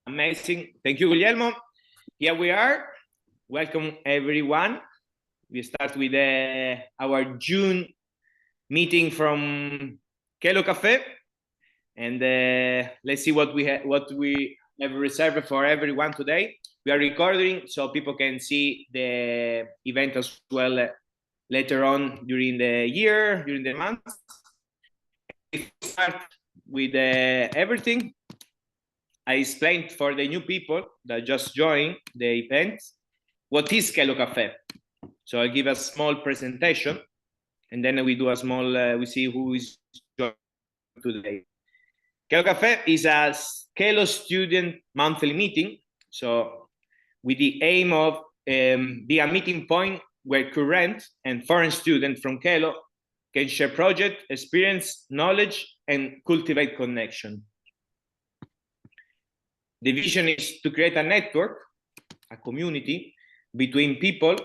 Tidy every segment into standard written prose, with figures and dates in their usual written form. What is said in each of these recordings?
Amazing. Thank you, Guglielmo. Here we are. Welcome, everyone. We start with our June meeting from Kalø Cafè. And let's see what we have reserved for everyone today. We are recording so people can see the event as well later on during the year, during the month. We start with everything. I explained for the new people that just joined the event what is Kalø Cafè. So I give a small presentation, and then we do a small. We see who is joining today. Kalø Cafè is a Kalø student monthly meeting. So with the aim of be a meeting point where current and foreign students from Kalø can share project, experience, knowledge, and cultivate connection. The vision is to create a network, a community between people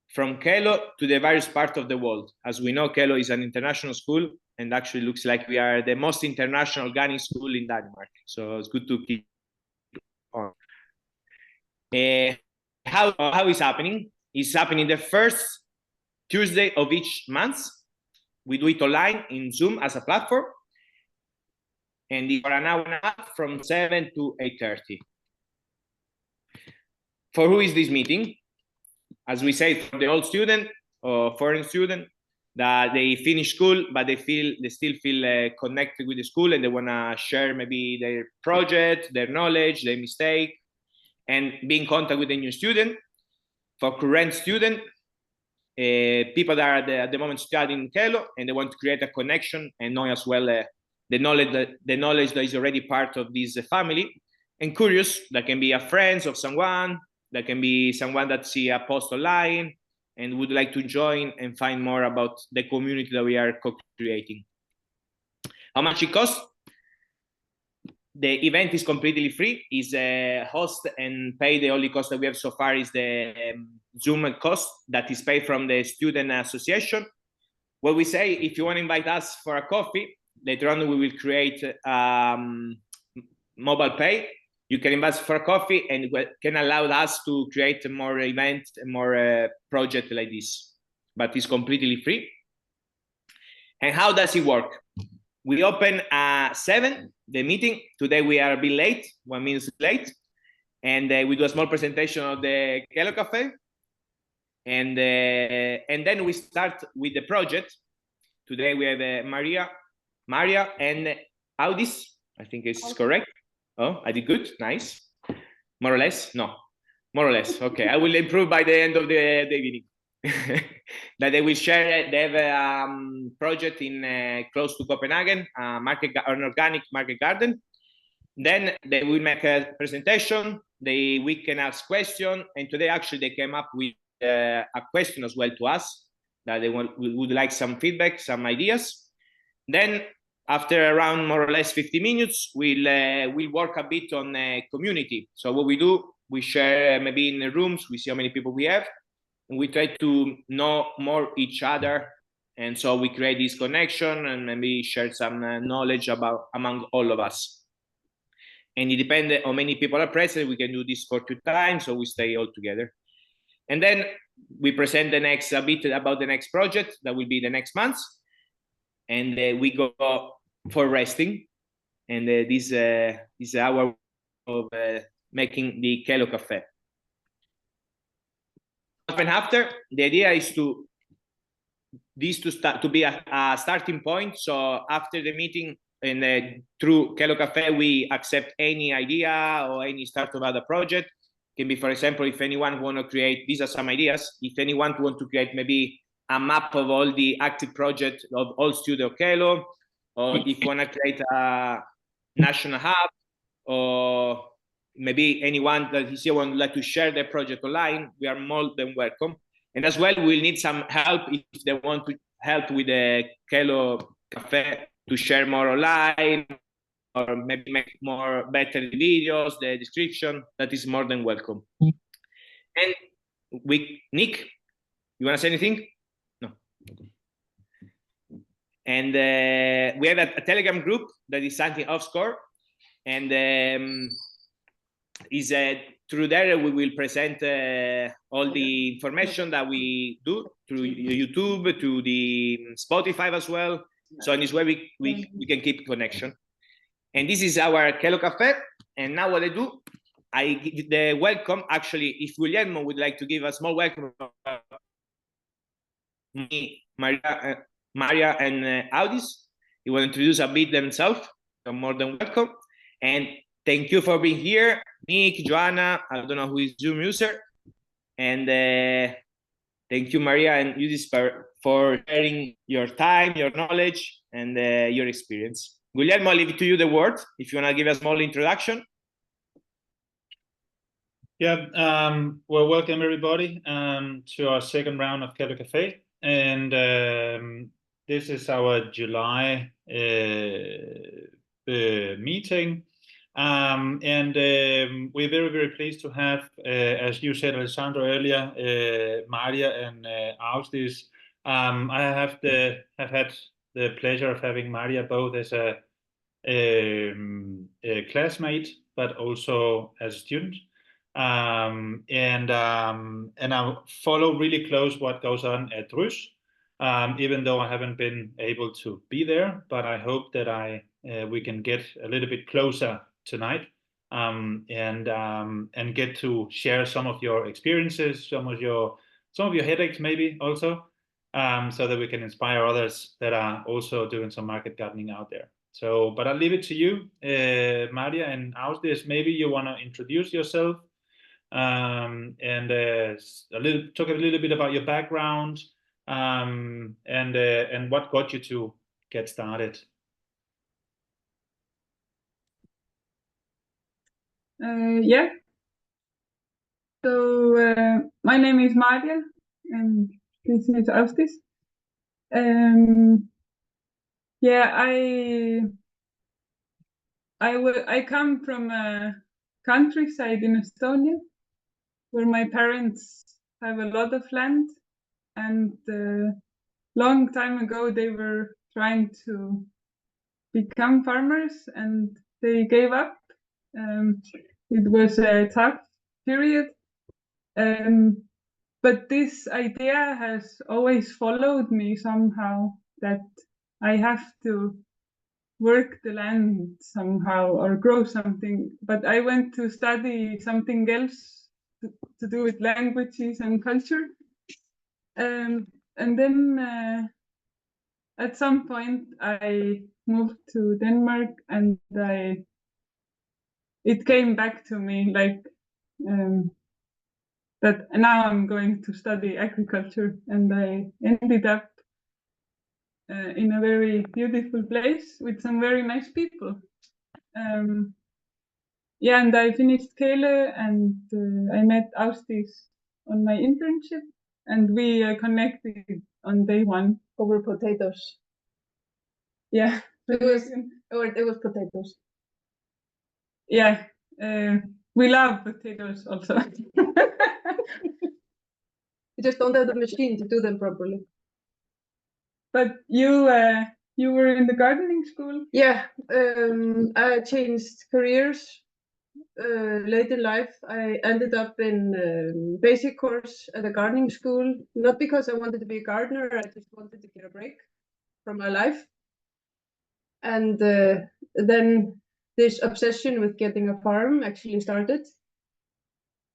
from Kalø to the various parts of the world. As we know, Kalø is an international school, and actually looks like we are the most international organic school in Denmark. So it's good to keep on. How is happening? It's happening the first Tuesday of each month. We do it online in Zoom as a platform. And it's for an hour and a half from 7 to 8:30. For who is this meeting? As we say, for the old student or foreign student that they finish school, but they still feel connected with the school, and they want to share maybe their project, their knowledge, their mistake, and be in contact with the new student. For current student, people that are at the moment studying in Kalø, and they want to create a connection and know as well the knowledge that is already part of this family. And curious, that can be a friend of someone, that can be someone that see a post online and would like to join and find more about the community that we are co-creating. How much it costs? The event is completely free. Is host and pay. The only cost that we have so far is the Zoom cost that is paid from the student association. What we say, if you want to invite us for a coffee, later on we will create mobile pay. You can invite for a coffee, and can allow us to create more events and more projects like this. But it's completely free. And how does it work? We open at 7, the meeting. Today we are a bit late, 1 minute late. And we do a small presentation of the Kalø Cafè. And then we start with the project. Today we have Maarja and Asdis. I think it's correct. Oh, I did good. Nice. More or less? No. More or less. Okay. I will improve by the end of the evening. That they will share. They have a project in close to Copenhagen, an organic market garden. Then they will make a presentation. We can ask questions. And today, actually, they came up with a question as well to us that they would like some feedback, some ideas. Then, after around more or less 50 minutes, we'll work a bit on community. So what we do, we share maybe in the rooms. We see how many people we have. And we try to know more each other, and so we create this connection and maybe share some knowledge among all of us. And it depends on how many people are present. We can do this for 2 times, so we stay all together. And then we present a bit about the next project that will be the next month, and we go for resting. And this is our way of making the Kalø Cafè. And after, the idea is to be a starting point. So after the meeting and through Kalø Cafè, we accept any idea or any start of other project. It can be, for example, if anyone want to create, these are some ideas. If anyone want to create maybe a map of all the active projects of all students of Kalø, or if you want to create a national hub, or maybe anyone that is here would like to share their project online, we are more than welcome. And as well, we'll need some help if they want to help with the Kalø Cafè to share more online, or maybe make more better videos, the description. That is more than welcome. And Nick, you want to say anything? No. And we have a Telegram group that is something off score, and is through there we will present all the information that we do through YouTube, to the Spotify as well. So in this way we can keep connection. And this is our Kalø Café. And now what I do, I give the welcome. Actually, if Guillermo would like to give a small welcome, me, Maria, and Asdis, he will introduce a bit themselves. You're more than welcome. And thank you for being here, Nick, Joanna. I don't know who is Zoom user. And thank you, Maria and Judith, for sharing your time, your knowledge, and your experience. Guillermo, I'll leave it to you the word, if you want to give a small introduction. Yeah, well, welcome everybody to our second round of Kalø Café. And this is our July meeting. We're very, very pleased to have, as you said, Alessandro, earlier, Maria and Asdis. I have had the pleasure of having Maria both as a classmate, but also as a student. And I follow really close what goes on at Drus, even though I haven't been able to be there. But I hope that we can get a little bit closer tonight, and get to share some of your experiences, some of your headaches, maybe also, so that we can inspire others that are also doing some market gardening out there. So, but I'll leave it to you, Maria and Asdis. Maybe you want to introduce yourself, and talk a little bit about your background, and what got you to get started. Yeah. So my name is Maarja, and this is Asdis. Yeah, I come from a countryside in Estonia, where my parents have a lot of land, and long time ago they were trying to become farmers, and they gave up. It was a tough period, but this idea has always followed me somehow, that I have to work the land somehow or grow something. But I went to study something else to do with languages and culture. And then at some point I moved to Denmark, and it came back to me like that now I'm going to study agriculture, and I ended up in a very beautiful place with some very nice people. Yeah, and I finished Kalø, and I met Asdis on my internship, and we connected on day one over potatoes. Yeah, it was potatoes. Yeah, we love potatoes also. We just don't have the machine to do them properly. But you were in the gardening school? Yeah, I changed careers late in life. I ended up in basic course at a gardening school, not because I wanted to be a gardener, I just wanted to get a break from my life. And then this obsession with getting a farm actually started.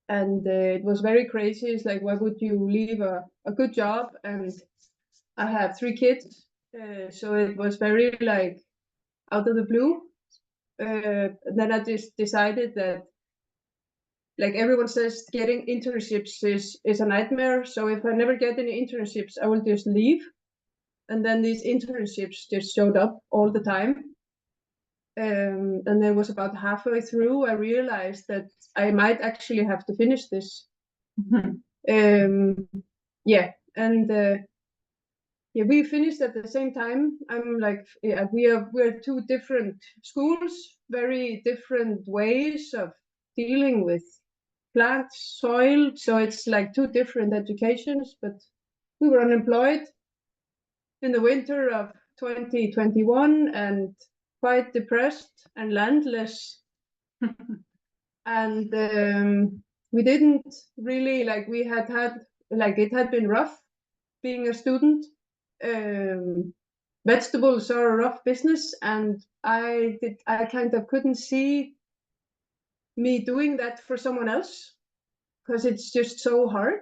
And it was very crazy. It's like, why would you leave a good job? And I have 3 kids, so it was very like out of the blue. Then I just decided that, like everyone says, getting internships is a nightmare. So if I never get any internships, I will just leave. And then these internships just showed up all the time. And then was about halfway through, I realized that I might actually have to finish this. Yeah, and yeah, we finished at the same time. I'm like, yeah, we're 2 different schools, very different ways of dealing with plants, soil. So it's like 2 different educations, but we were unemployed in the winter of 2021, and quite depressed and landless. And we didn't really like, we had like, it had been rough being a student. Vegetables are a rough business, and I kind of couldn't see me doing that for someone else because it's just so hard.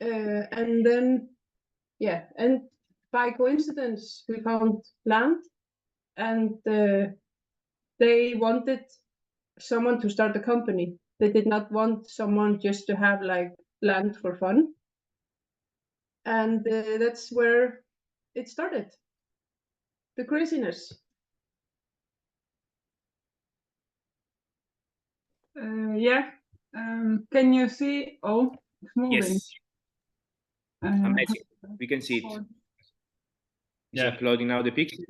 And then, yeah, and by coincidence, we found land, and they wanted someone to start a company. They did not want someone just to have like land for fun. And that's where it started, the craziness. Yeah. Can you see? Oh, it's moving. Yes, amazing. We can see it. It's uploading now the picture.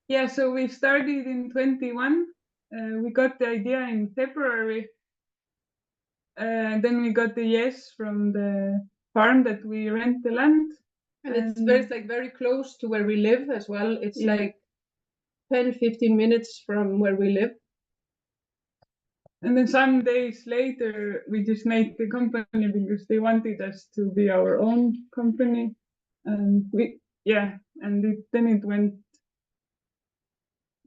Yeah, so we started in 21. We got the idea in February. Then we got the yes from the farm that we rent the land. And it's very close to where we live as well. It's like 10-15 minutes from where we live. And then some days later, we just made the company because they wanted us to be our own company. And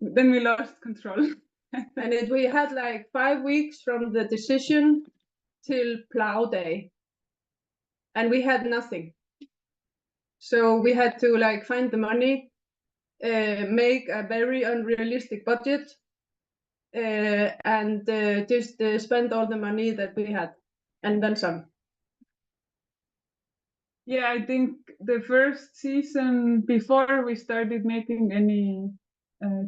then we lost control. And we had like 5 weeks from the decision till plow day. And we had nothing. So we had to like find the money, make a very unrealistic budget, and just spend all the money that we had, and then some. Yeah, I think the first season, before we started making any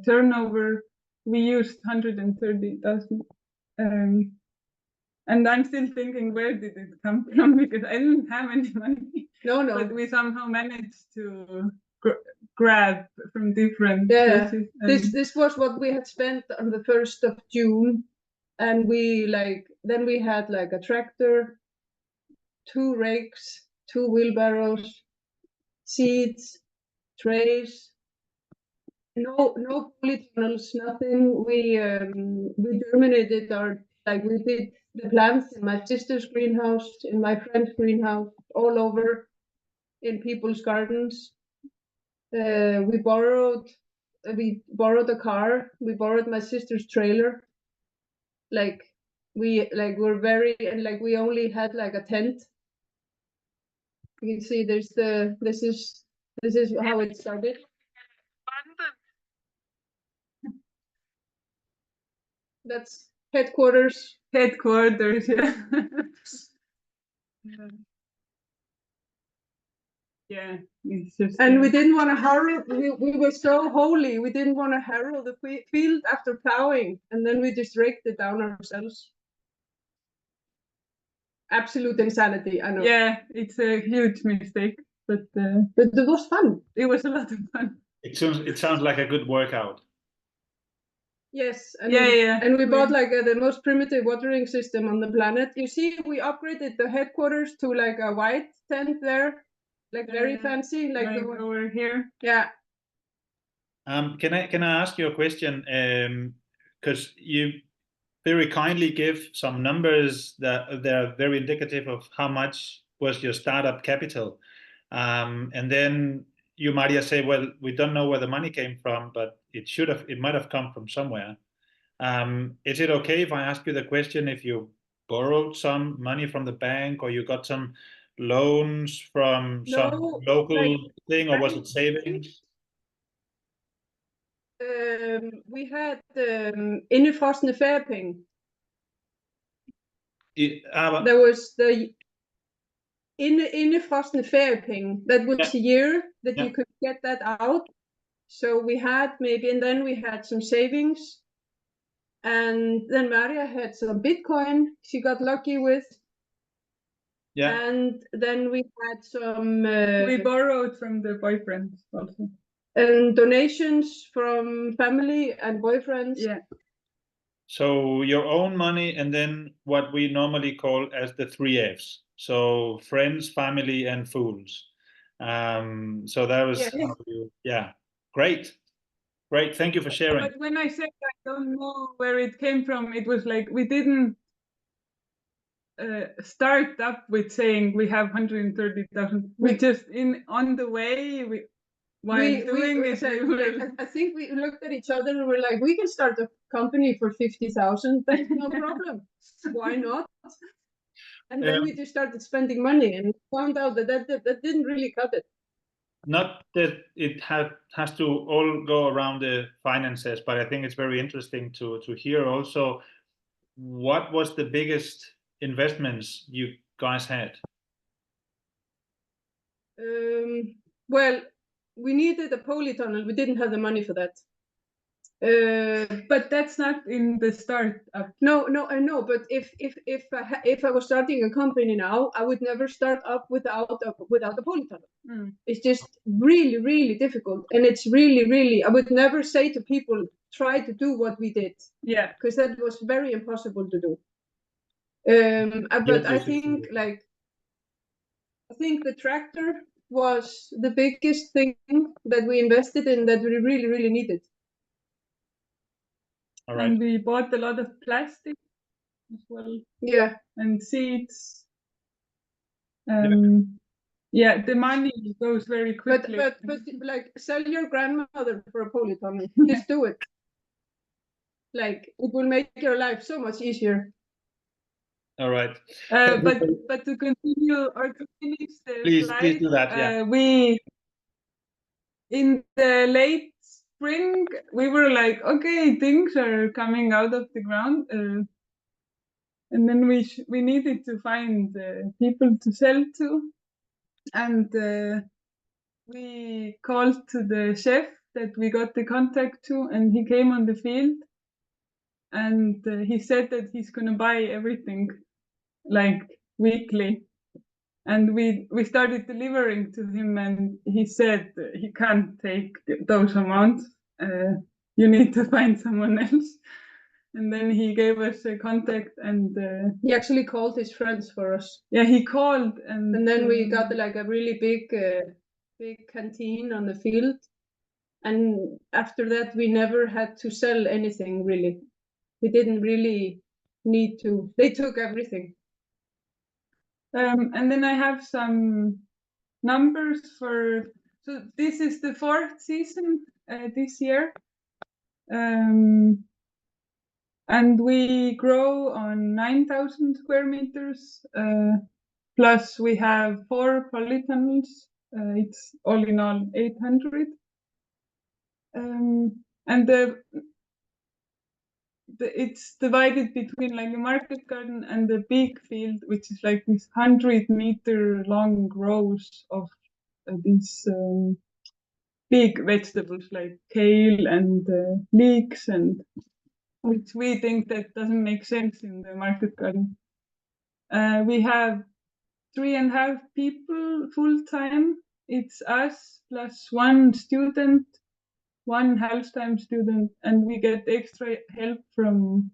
turnover, we used 130,000. And I'm still thinking, where did it come from? Because I didn't have any money. No. But we somehow managed to grab from different places. This was what we had spent on the 1st of June. And then we had like a tractor, 2 rakes, 2 wheelbarrows, seeds, trays, no polytunnels, nothing. We germinated we did the plants in my sister's greenhouse, in my friend's greenhouse, all over in people's gardens. We borrowed a car. We borrowed my sister's trailer. We only had like a tent. You can see this is how it started. That's headquarters. Headquarters, yeah. Yeah, it's just. And we didn't want to harrow. We were so holy. We didn't want to harrow the field after plowing, and then we just raked it down ourselves. Absolute insanity, I know. Yeah, it's a huge mistake, but it was fun. It was a lot of fun. It sounds like a good workout. Yes, and and we bought like the most primitive watering system on the planet. You see, we upgraded the headquarters to like a white tent there, like very fancy, like over here. Yeah. Can I ask you a question? Because you very kindly give some numbers that they're very indicative of how much was your startup capital, and then you, Maarja, say, well, we don't know where the money came from, but it might have come from somewhere. Is it okay if I ask you the question if you borrowed some money from the bank, or you got some loans from some local thing, or was it savings? We had indefrosne feriepenge. There was the indefrosne feriepenge. That was a year that you could get that out. So we had and then we had some savings. And then Maarja had some Bitcoin she got lucky with. Yeah. And then we had some... we borrowed from the boyfriends also. And donations from family and boyfriends. Yeah. So your own money, and then what we normally call as the 3 Fs. So friends, family, and fools. So that was great. Thank you for sharing. But when I said I don't know where it came from, it was like we didn't start up with saying we have 130,000. We just on the way I think we looked at each other and we're like, we can start a company for 50,000. That's no problem. Why not? And then we just started spending money and found out that didn't really cut it. Not that it has to all go around the finances, but I think it's very interesting to hear also what was the biggest investments you guys had. Well, we needed a polytunnel. We didn't have the money for that. But that's not in the start up. No, I know. But if I was starting a company now, I would never start up without a polytunnel. It's just really, really difficult, and it's really. I would never say to people try to do what we did. Yeah, because that was very impossible to do. But I think the tractor was the biggest thing that we invested in that we really, really needed. All right. And we bought a lot of plastic as well. Yeah. And seeds. Yeah, the money goes very quickly. But like sell your grandmother for a polytunnel. Just do it. Like it will make your life so much easier. All right. But to continue or to finish the slide, please do that. Yeah. We in the late spring we were like, okay, things are coming out of the ground, and then we needed to find people to sell to, and we called to the chef that we got the contact to, and he came on the field, and he said that he's gonna buy everything like weekly, and we started delivering to him, and he said he can't take those amounts, you need to find someone else. And then he gave us a contact, and he actually called his friends for us. Yeah, he called, and then we got like a really big canteen on the field, and after that we never had to sell anything really. We didn't really need to. They took everything. And then I have some numbers for. So this is the 4th season this year, and we grow on 9,000 square meters. Plus we have 4 polytunnels. It's all in all 800. And it's divided between like a market garden and the big field, which is like this 100-meter long rows of these big vegetables like kale and leeks, and which we think that doesn't make sense in the market garden. We have 3.5 people full-time. It's us plus 1 student, 1 half-time student, and we get extra help from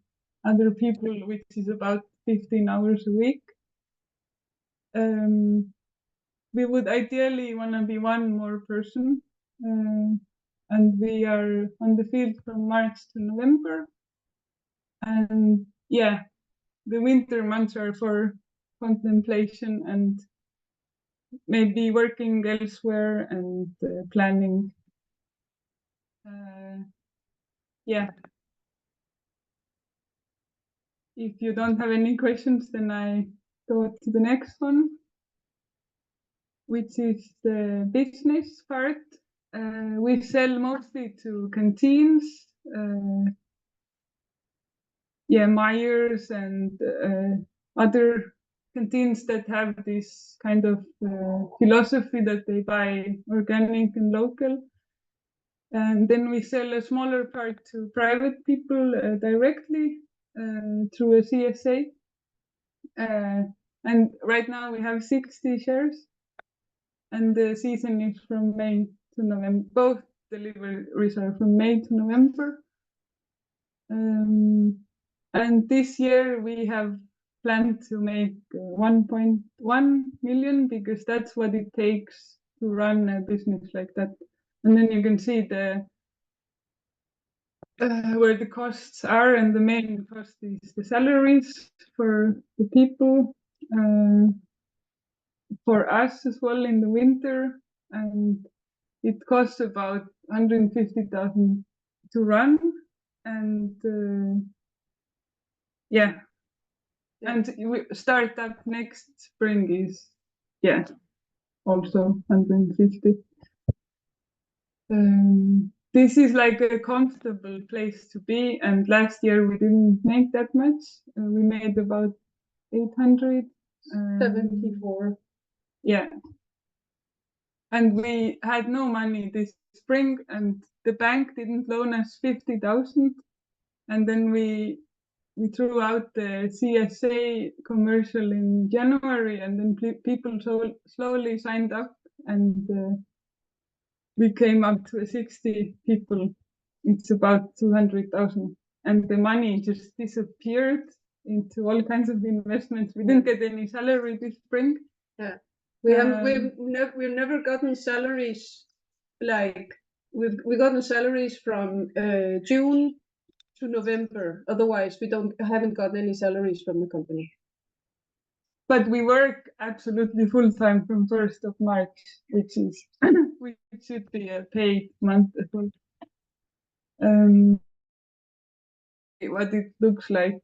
other people, which is about 15 hours a week. We would ideally want to be 1 more person, and we are on the field from March to November. And yeah, the winter months are for contemplation and maybe working elsewhere and planning. Yeah. If you don't have any questions, then I go to the next one, which is the business part. We sell mostly to canteens, Myers and other canteens that have this kind of philosophy that they buy organic and local. And then we sell a smaller part to private people directly through a CSA. And right now we have 60 shares, and the season is from May to November. Both deliveries are from May to November. And this year we have planned to make 1.1 million, because that's what it takes to run a business like that. And then you can see the where the costs are, and the main cost is the salaries for the people, for us as well in the winter, and it costs about 150,000 to run, and yeah. And we start up next spring is also 150. This is like a comfortable place to be, and last year we didn't make that much. We made about 800. 74. Yeah. And we had no money this spring, and the bank didn't loan us 50,000. And then we threw out the CSA commercial in January, and then people slowly signed up, and we came up to 60 people. It's about 200,000, and the money just disappeared into all kinds of investments. We didn't get any salary this spring. Yeah, we've never gotten salaries. Like we've gotten salaries from June to November. Otherwise, we haven't gotten any salaries from the company. But we work absolutely full time from 1st of March, which should be a paid month as well. What it looks like,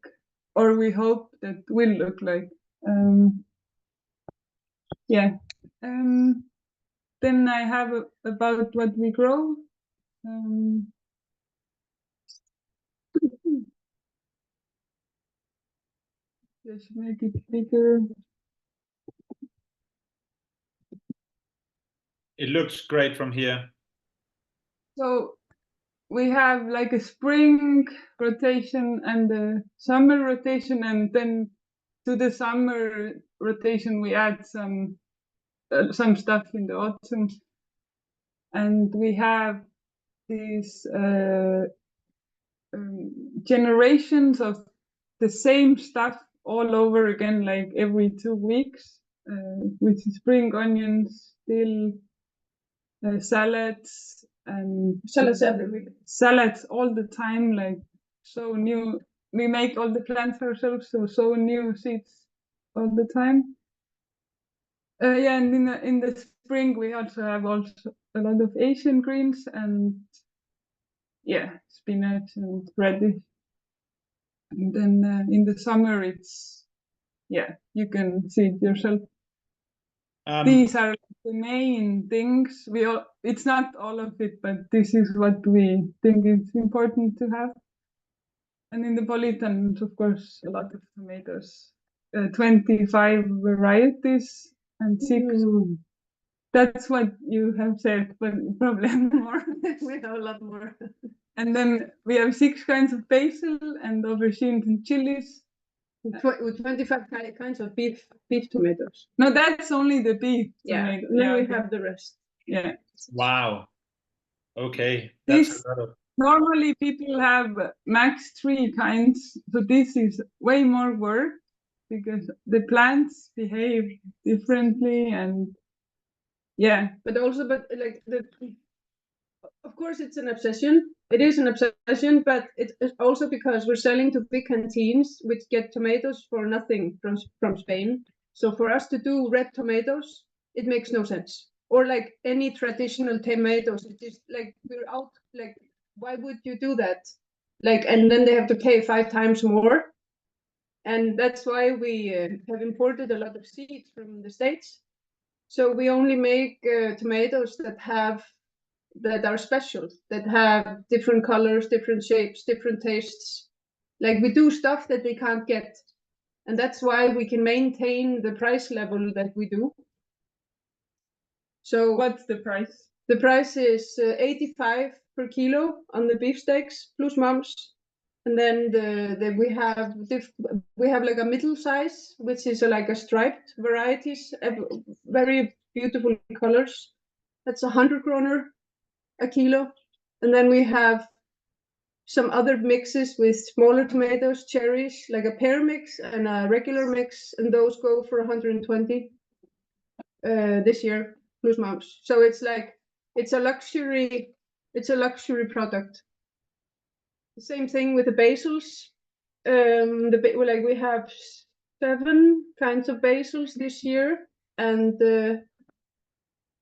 or we hope that will look like. Then I have about what we grow. Just make it bigger. It looks great from here. So we have like a spring rotation and a summer rotation, and then to the summer rotation we add some stuff in the autumn, and we have these generations of the same stuff all over again, like every 2 weeks, which is spring onions, dill, salads, and Salads every week. Salads all the time, like so new. We make all the plants ourselves, so new seeds all the time. And in the spring we also have a lot of Asian greens, and spinach and radish. And then in the summer it's you can see it yourself. These are the main things. It's not all of it, but this is what we think is important to have. And in the polytunnels, of course, a lot of tomatoes. 25 varieties and 6. That's what you have said, but probably more. We have a lot more. And then we have 6 kinds of basil and aubergines and chilies. With 25 kinds of beef tomatoes. No, that's only the beef tomato. Then we have the rest. Yeah. Wow. Okay. That's a lot of... Normally people have max 3 kinds, so this is way more work because the plants behave differently, and of course it's an obsession. It is an obsession, but it's also because we're selling to big canteens which get tomatoes for nothing from Spain. So for us to do red tomatoes, it makes no sense. Or like any traditional tomatoes, it is like we're out. Like, why would you do that? Like, and then they have to pay 5 times more. And that's why we have imported a lot of seeds from the States. So we only make tomatoes that are special, that have different colors, different shapes, different tastes. Like we do stuff that they can't get. And that's why we can maintain the price level that we do. So what's the price? The price is 85 per kilo on the beefsteaks plus mums. And then we have like a middle size, which is like a striped varieties, very beautiful colors. That's 100 kroner a kilo. And then we have some other mixes with smaller tomatoes, cherries, like a pear mix and a regular mix, and those go for 120 this year. plus mouse. So it's like it's a luxury product. The same thing with the basils. Like we have 7 kinds of basils this year, and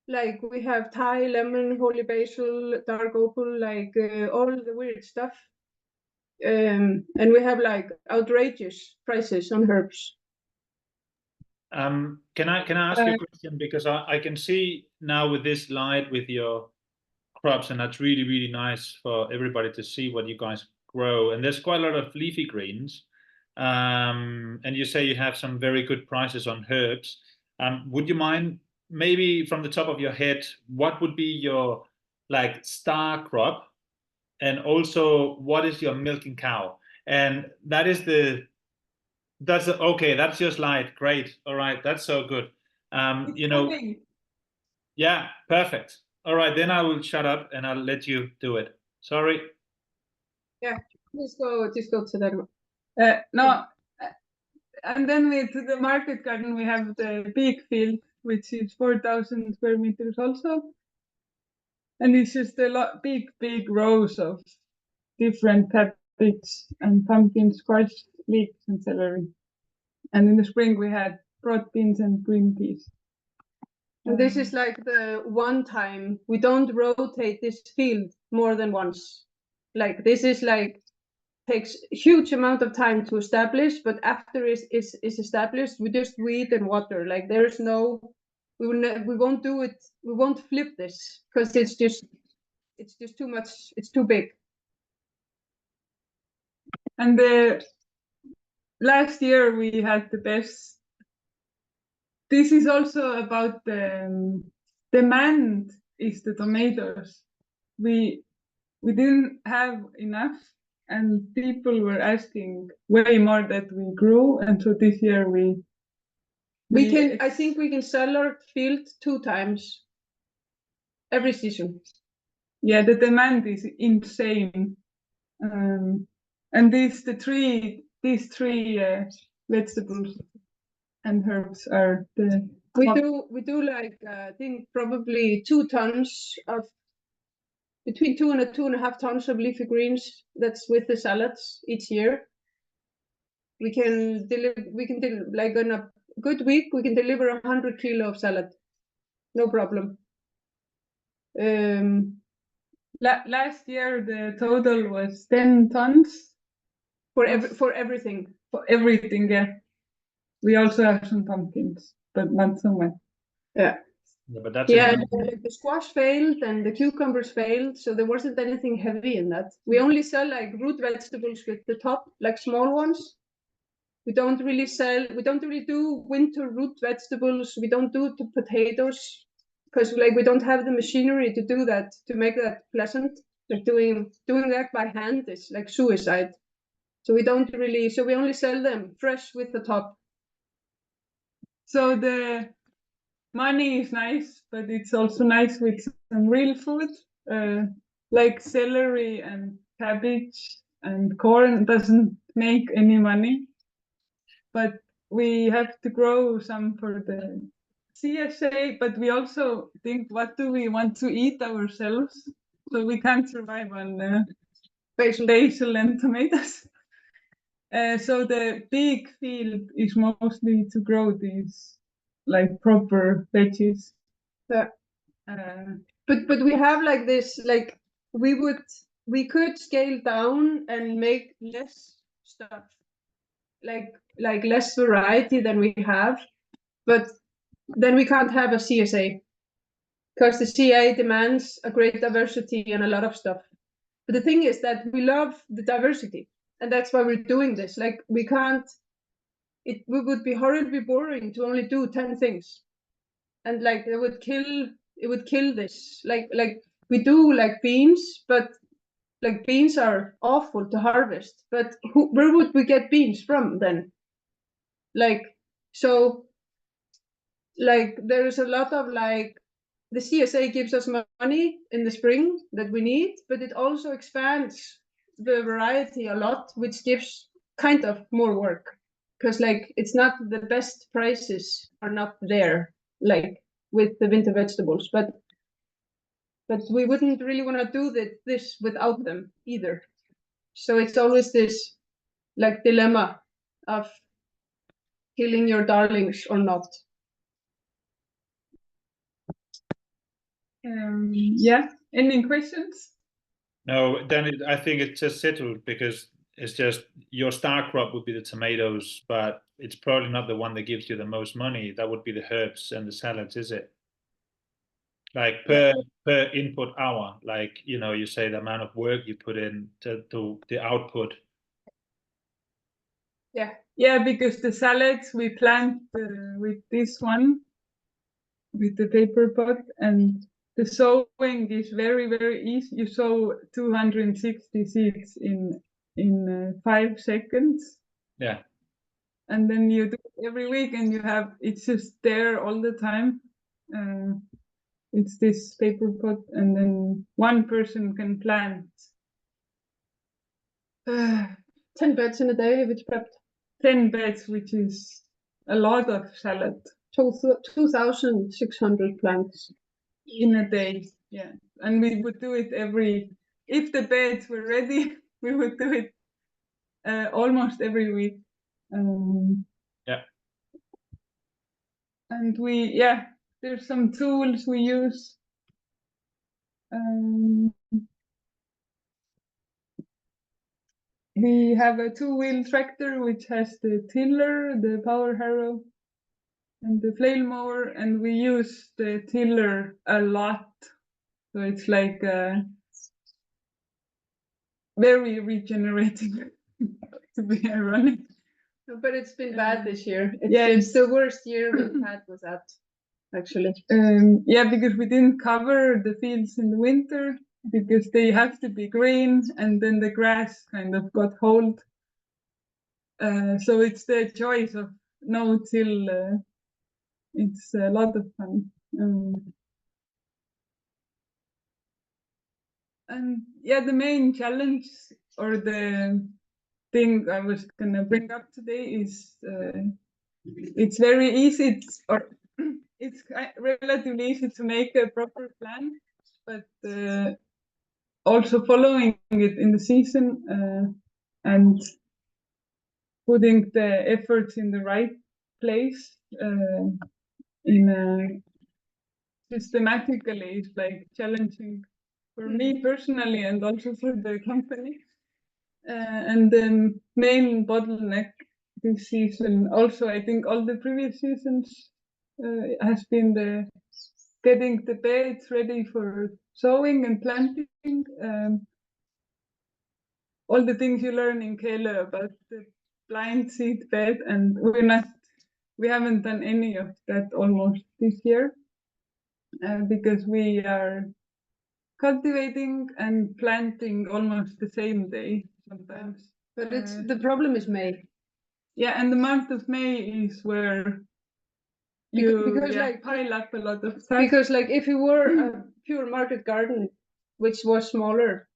like we have Thai, lemon, holy basil, dark opal, like all the weird stuff. And we have like outrageous prices on herbs. Can I ask you a question, because I can see now with this slide with your crops, and that's really, really nice for everybody to see what you guys grow. And there's quite a lot of leafy greens. And you say you have some very good prices on herbs. Would you mind, maybe from the top of your head, what would be your like star crop, and also what is your milking cow? And that's okay, that's your slide. Great. All right, that's so good. You know, yeah, perfect. All right, then I will shut up and I'll let you do it. Sorry. Yeah, just go to that one. No, and then to the market garden we have the big field, which is 4,000 square meters also, and it's just a big rows of different cabbage and pumpkin, squash, leeks, and celery. And in the spring we had broad beans and green peas. And this is like the one time we don't rotate this field more than once. Like this is like takes a huge amount of time to establish, but after it's established, we just weed and water. Like there's no, we won't do it. We won't flip this because it's just too much. It's too big. And last year we had the best. This is also about the demand is the tomatoes. We didn't have enough, and people were asking way more that we grew, and so this year we can. I think we can sell our field 2 times every season. Yeah, the demand is insane, and these three vegetables and herbs are the. We do like I think probably 2 tons of. Between 2 and 2.5 tons of leafy greens. That's with the salads each year. We can deliver. Like on a good week, we can deliver 100 kilo of salad, no problem. Last year the total was 10 tons for everything. For everything, yeah. We also have some pumpkins, but not so much. Yeah. Yeah, but that's the squash failed and the cucumbers failed, so there wasn't anything heavy in that. We only sell like root vegetables with the top, like small ones. We don't really do winter root vegetables. We don't do the potatoes because like we don't have the machinery to do that, to make that pleasant. Like doing that by hand is like suicide. So we only sell them fresh with the top. So the money is nice, but it's also nice with some real food, like celery and cabbage and corn doesn't make any money, but we have to grow some for the CSA, but we also think, what do we want to eat ourselves? So we can't survive on basil and tomatoes. So the big field is mostly to grow these like proper veggies. Yeah. But we have like this, like we could scale down and make less stuff, like less variety than we have, but then we can't have a CSA because the CA demands a great diversity and a lot of stuff. But the thing is that we love the diversity, and that's why we're doing this. Like we can't. It would be horribly boring to only do 10 things, and like it would kill this. Like we do like beans, but like beans are awful to harvest. But where would we get beans from then? Like so, like there is a lot of like the CSA gives us money in the spring that we need, but it also expands the variety a lot, which gives kind of more work. Because like it's not the best prices are not there. Like with the winter vegetables, but we wouldn't really want to do this without them either. So it's always this like dilemma of killing your darlings or not. Yeah, any questions? No, then I think it's just settled, because it's just your star crop would be the tomatoes, but it's probably not the one that gives you the most money. That would be the herbs and the salads, is it? Like per input hour, like, you know, you say the amount of work you put in to the output. Yeah, because the salads we plant with this one, with the paper pot, and the sowing is very, very easy. You sow 260 seeds in 5 seconds. Yeah. And then you do it every week, and it's just there all the time. It's this paper pot, and then one person can plant 10 beds in a day if it's prepped. 10 beds, which is a lot of salad. 2,600 plants in a day. Yeah, and we would do it if the beds were ready, we would do it almost every week. Yeah. And there's some tools we use. We have a 2-wheel tractor which has the tiller, the power harrow, and the flail mower, and we use the tiller a lot. So it's like very regenerating, to be ironic. But it's been bad this year. It's the worst year we've had was that, actually. Because we didn't cover the fields in the winter, because they have to be green, and then the grass kind of got hold. So it's the choice of no-till. It's a lot of fun. And the main challenge, or the thing I was gonna bring up today, is it's very easy, it's relatively easy to make a proper plan, but also following it in the season and putting the efforts in the right place systematically is like challenging for me personally, and also for the company. And the main bottleneck this season, also I think all the previous seasons, has been getting the beds ready for sowing and planting. All the things you learn in Kalø about the blind seed bed, and we haven't done any of that almost this year, because we are cultivating and planting almost the same day sometimes. But the problem is May. Yeah, and the month of May is where you pile up a lot of stuff. Because like if you were a pure market garden, which was smaller,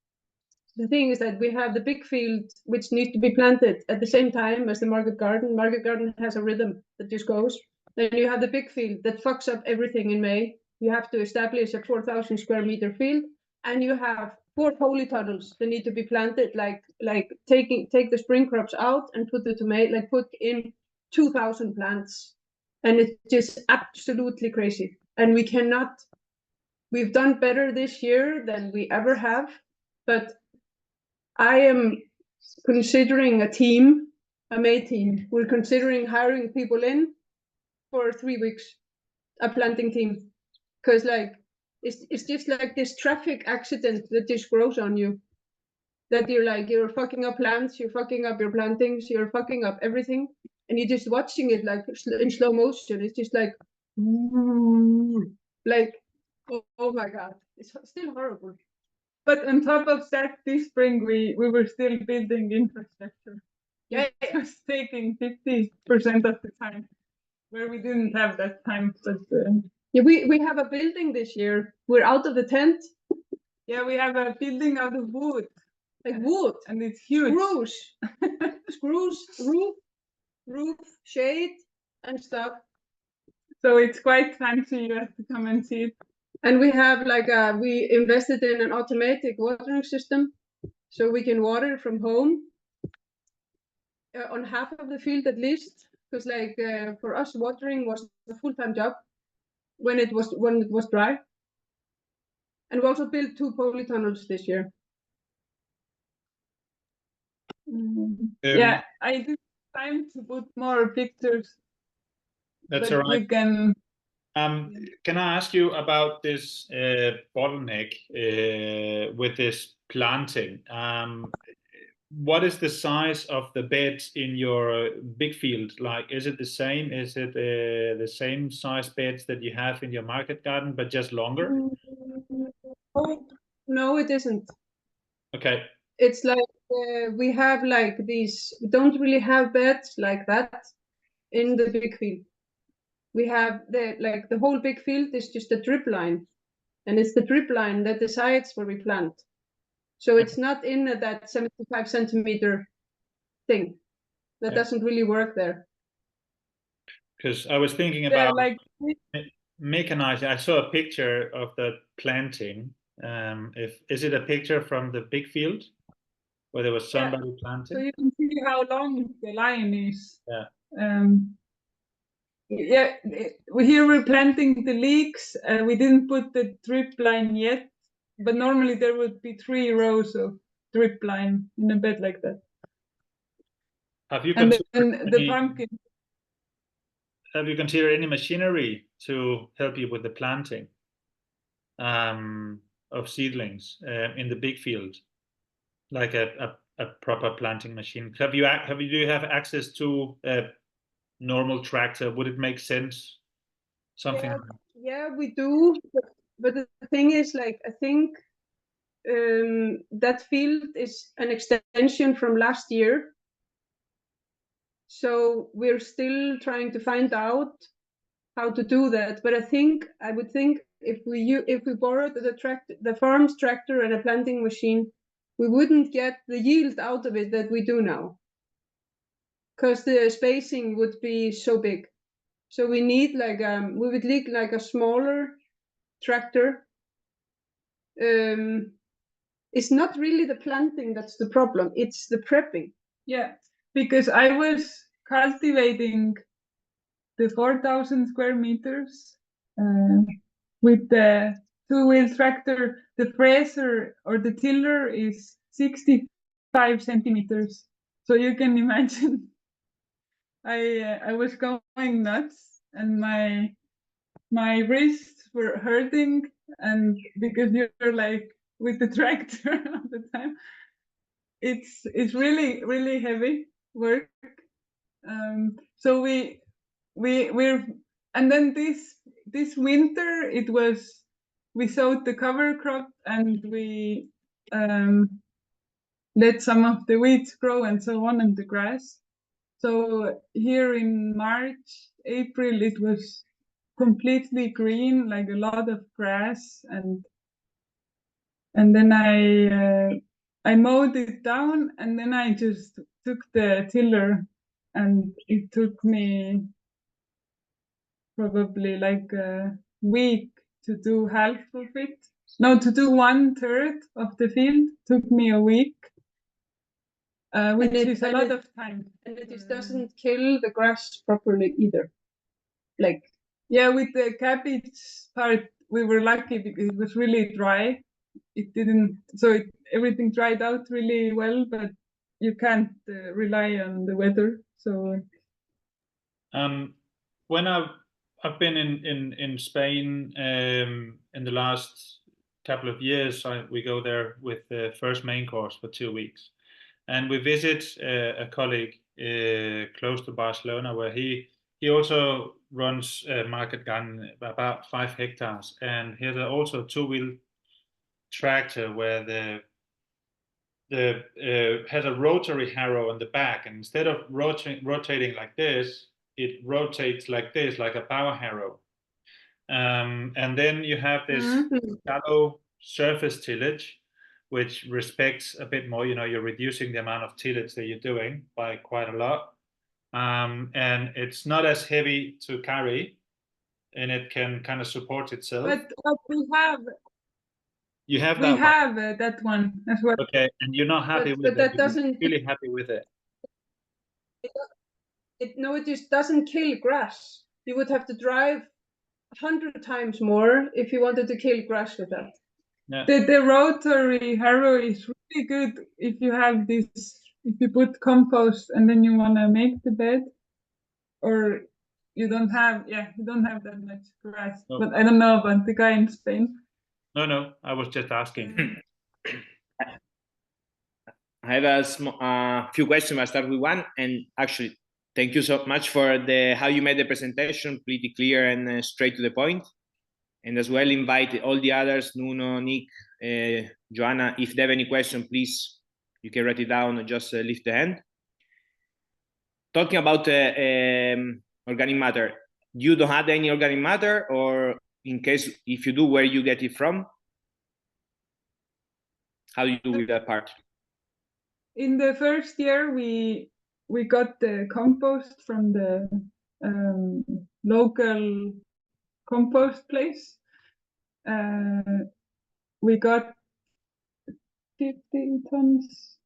the thing is that we have the big field which needs to be planted at the same time as the market garden. Market garden has a rhythm that just goes. Then you have the big field that fucks up everything in May. You have to establish a 4,000 square meter field, and you have 4 polytunnels that need to be planted. Like take the spring crops out and put the tomato, like put in 2,000 plants, and it's just absolutely crazy. And we cannot. We've done better this year than we ever have, but I am considering a May team. We're considering hiring people in for 3 weeks, a planting team, because like it's just like this traffic accident that just grows on you. That you're fucking up plants, you're fucking up your plantings, you're fucking up everything, and you're just watching it like in slow motion. It's just like oh my god, it's still horrible. But on top of that, this spring we were still building infrastructure. It was taking 50% of the time, where we didn't have that time. But we have a building this year. We're out of the tent. Yeah, we have a building out of wood. Like wood, and it's huge. Screws, roof, shade, and stuff. So it's quite fancy. You have to come and see it. And we have we invested in an automatic watering system, so we can water from home on half of the field at least. Because for us, watering was a full-time job when it was dry. And we also built 2 polytunnels this year. Yeah, I didn't have time to put more pictures. That's but all right. we can. Can I ask you about this bottleneck with this planting? What is the size of the beds in your big field? Like, is it the same? Is it the same size beds that you have in your market garden, but just longer? No, it isn't. Okay. It's we have these. We don't really have beds like that in the big field. We have the whole big field is just a drip line, and it's the drip line that decides where we plant. So it's not in that 75 centimeter thing. That doesn't really work there. Because I was thinking about like mechanizing. I saw a picture of the planting. Is it a picture from the big field where there was somebody planting? So you can see how long the line is. Yeah. Here we're planting the leeks. We didn't put the drip line yet, but normally there would be 3 rows of drip line in a bed like that. Have you And considered then the pumpkin. Have you considered any machinery to help you with the planting of seedlings in the big field, like a proper planting machine? Do you have access to a normal tractor? Would it make sense? Something. Yeah, we do. But the thing is, I think that field is an extension from last year. So we're still trying to find out how to do that. But I would think if we borrowed the farm's tractor and a planting machine, we wouldn't get the yield out of it that we do now, because the spacing would be so big. So we need we would need a smaller tractor. It's not really the planting that's the problem, it's the prepping. Yeah, because I was cultivating the 4,000 square meters with the 2-wheel tractor. The fraser or the tiller is 65 centimeters. So you can imagine I was going nuts, and my wrists were hurting, and because you're with the tractor all the time, it's really heavy work. So we're and then this winter we sowed the cover crop, and we let some of the weeds grow and so on, and the grass. So here in March, April, it was completely green, like a lot of grass, and then I mowed it down, and then I just took the tiller, and it took me probably like a week to do half of it. No, to do 1/3 of the field took me a week, which is a lot of time. And it just doesn't kill the grass properly either. Yeah, with the cabbage part, we were lucky because it was really dry. It didn't, so everything dried out really well, but you can't rely on the weather. So when I've been in Spain in the last couple of years, we go there with the first main course for 2 weeks, and we visit a colleague close to Barcelona, where he also runs a market garden about 5 hectares, and he has also 2-wheel tractor where has a rotary harrow on the back, and instead of rotating like this, it rotates like this, like a power harrow. And then you have this shallow surface tillage, which respects a bit more. You're reducing the amount of tillage that you're doing by quite a lot, and it's not as heavy to carry. and it can kind of support itself. But we have You have that one. That one as well. Okay, and you're not happy with but it. that You're doesn't. really happy with it. It just doesn't kill grass. You would have to drive 100 times more if you wanted to kill grass with that. Yeah. The rotary harrow is really good if you have this. If you put compost and then you want to make the bed, or you don't have that much grass. No. But I don't know about the guy in Spain. No, I was just asking. I have a few questions. I'll start with one. And actually, thank you so much for how you made the presentation, pretty clear and straight to the point. And as well, invite all the others, Nuno, Nick, Joanna. If they have any question, please, you can write it down or just lift the hand. Talking about organic matter, you don't have any organic matter, or in case if you do, where you get it from? How do you do with that part? In the first year, we got the compost from the local compost place. We got 15 tons,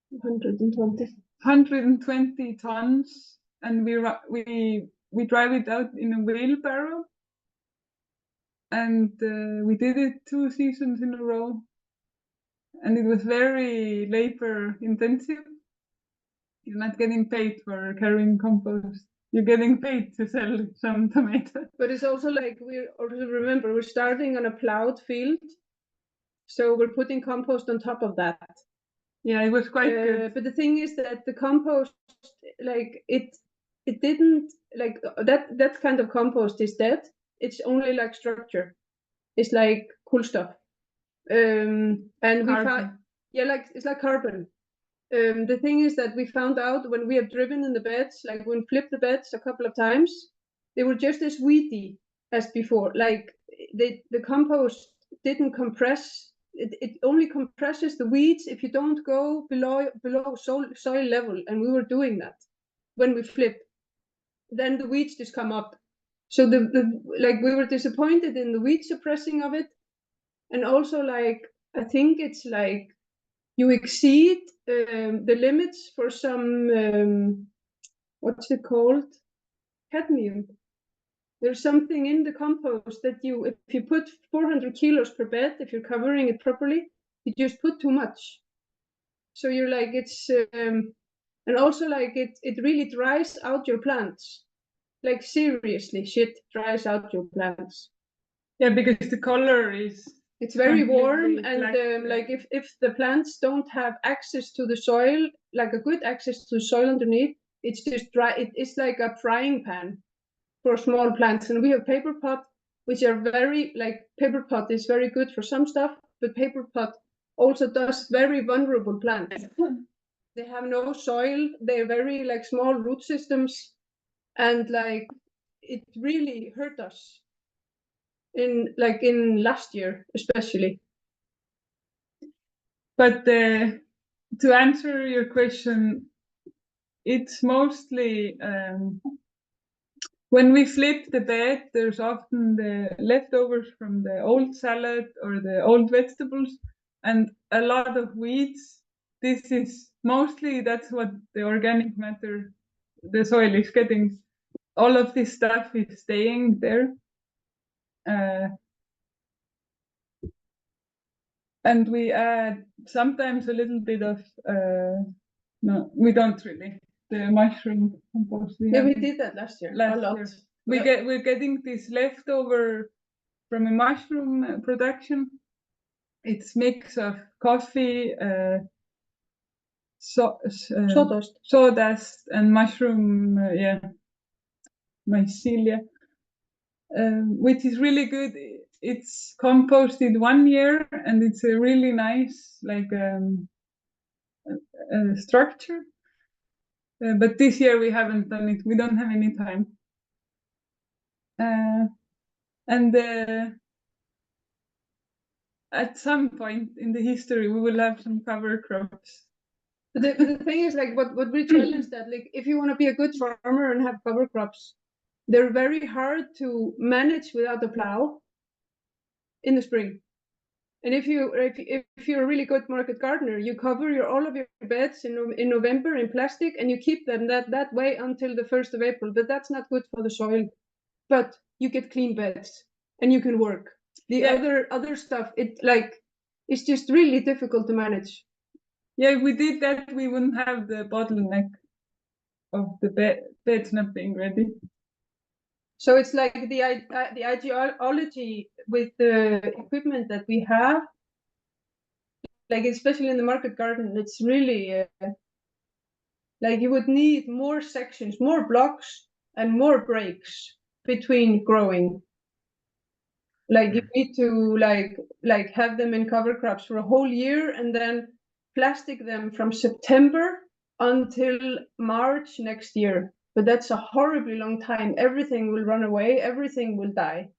120 tons, and we drive it out in a wheelbarrow, and we did it 2 seasons in a row, and it was very labor intensive. You're not getting paid for carrying compost. You're getting paid to sell some tomatoes. But it's also like remember we're starting on a plowed field, so we're putting compost on top of that. Yeah, it was quite good. But the thing is that the compost, like it didn't like that kind of compost is dead. It's only like structure. It's like cool stuff. And carbon. We found, it's like carbon. The thing is that we found out when we have driven in the beds, like when we flipped the beds a couple of times, they were just as weedy as before. Like the compost didn't compress. It only compresses the weeds if you don't go below soil level, and we were doing that when we flip. Then the weeds just come up. So we were disappointed in the weed suppressing of it, and also like I think it's like you exceed the limits for some what's it called, cadmium. There's something in the compost that if you put 400 kilos per bed, if you're covering it properly, you just put too much. So you're like, it's, and also like it really dries out your plants. Like seriously, shit dries out your plants. Yeah, because the color is... It's very warm, and like if the plants don't have access to the soil, like a good access to the soil underneath, it's just dry. It's like a frying pan for small plants. And we have paper pot, which are very, like paper pot is very good for some stuff, but paper pot also does very vulnerable plants. They have no soil, they're very like small root systems, and like it really hurt us in last year especially. But to answer your question, it's mostly when we flip the bed, there's often the leftovers from the old salad or the old vegetables and a lot of weeds. This is mostly, that's what the organic matter, the soil is getting. All of this stuff is staying there. And we add sometimes a little bit of, no, we don't really. The mushroom compost. We did that last year. A lot. We're getting this leftover from a mushroom production. It's mix of coffee, sawdust and mushroom, mycelia, which is really good. It's composted 1 year, and it's a really nice structure. But this year we haven't done it. We don't have any time. And at some point in the history, we will have some cover crops. But the thing is, like, what we challenge that, like, if you want to be a good farmer and have cover crops, they're very hard to manage without a plow in the spring. And if you're a really good market gardener, you cover all of your beds in November in plastic, and you keep them that way until the 1st of April. But that's not good for the soil. But you get clean beds, and you can work. The other stuff, it's just really difficult to manage. Yeah, if we did that, we wouldn't have the bottleneck of the beds not being ready. So it's like the ideology with the equipment that we have, like especially in the market garden, it's really like you would need more sections, more blocks, and more breaks between growing. Like you need to like have them in cover crops for a whole year, and then plastic them from September until March next year. But that's a horribly long time. Everything will run away. Everything will die.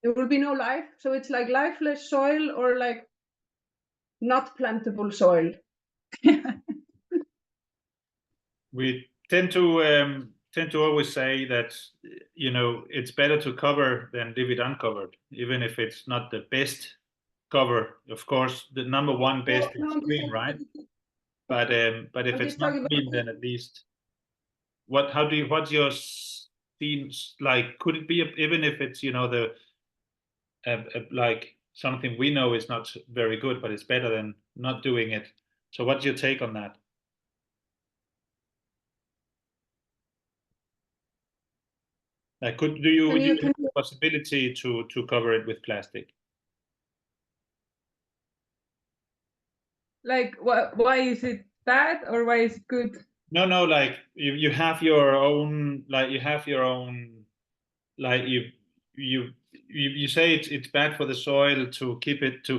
There will be no life. So it's like lifeless soil or like not plantable soil. We tend to always say that, you know, it's better to cover than leave it uncovered, even if it's not the best cover. Of course, the number one best is green, right? But if it's not green, then at least what's your themes like? Could it be even if it's, you know, the like something we know is not very good, but it's better than not doing it. So what's your take on that? Like, would you have the possibility to cover it with plastic? Like, why is it bad or why is it good? No, like you have your own, like you have your own, like you say it's bad for the soil to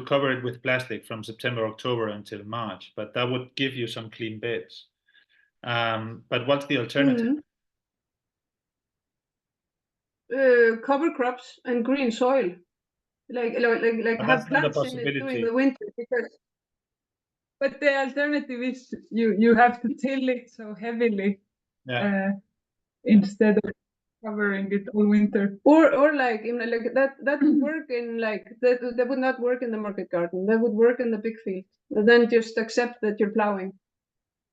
cover it with plastic from September, October until March, but that would give you some clean beds. But what's the alternative? Cover crops and green soil, like have plants in it during the winter. But the alternative is you have to till it so heavily, instead of covering it all winter. Or like, you know, like that would work in like that would not work in the market garden. That would work in the big field. But then just accept that you're plowing.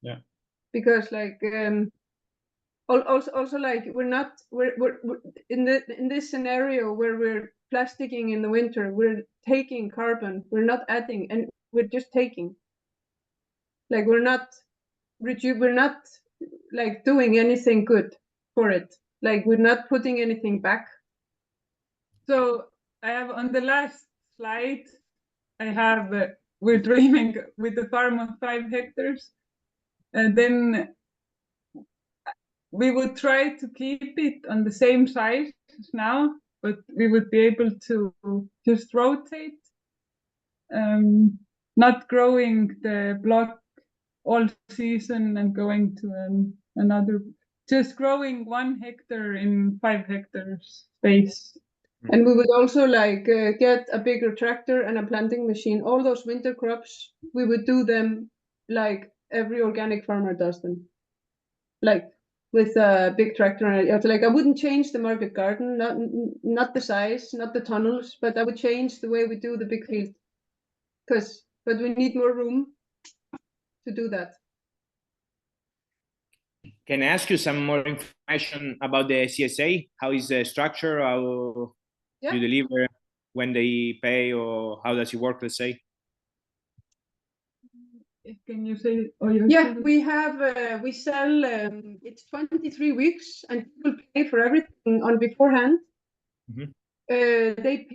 Yeah. Because like also like we're in this scenario where we're plasticking in the winter, we're taking carbon, we're not adding, and we're just taking. Like we're not like doing anything good for it. Like we're not putting anything back. So I have on the last slide, I have we're dreaming with a farm of 5 hectares, and then we would try to keep it on the same size as now, but we would be able to just rotate, not growing the block all season and going to another, just growing 1 hectare in 5 hectares space. And we would also like get a bigger tractor and a planting machine. All those winter crops, we would do them like every organic farmer does them, like with a big tractor. Like I wouldn't change the market garden, not the size, not the tunnels, but I would change the way we do the big field, but we need more room to do that. Can I ask you some more information about the CSA? How is the structure? How you deliver, when they pay, or how does it work, let's say? Can you say? We have we sell it's 23 weeks, and people pay for everything on beforehand. They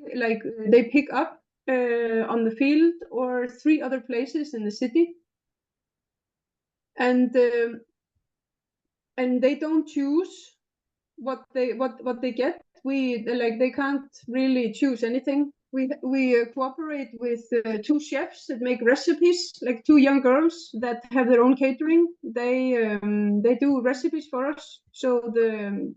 pick up on the field or 3 other places in the city, and they don't choose what they get. They can't really choose anything. We cooperate with 2 chefs that make recipes, like 2 young girls that have their own catering. They do recipes for us. So the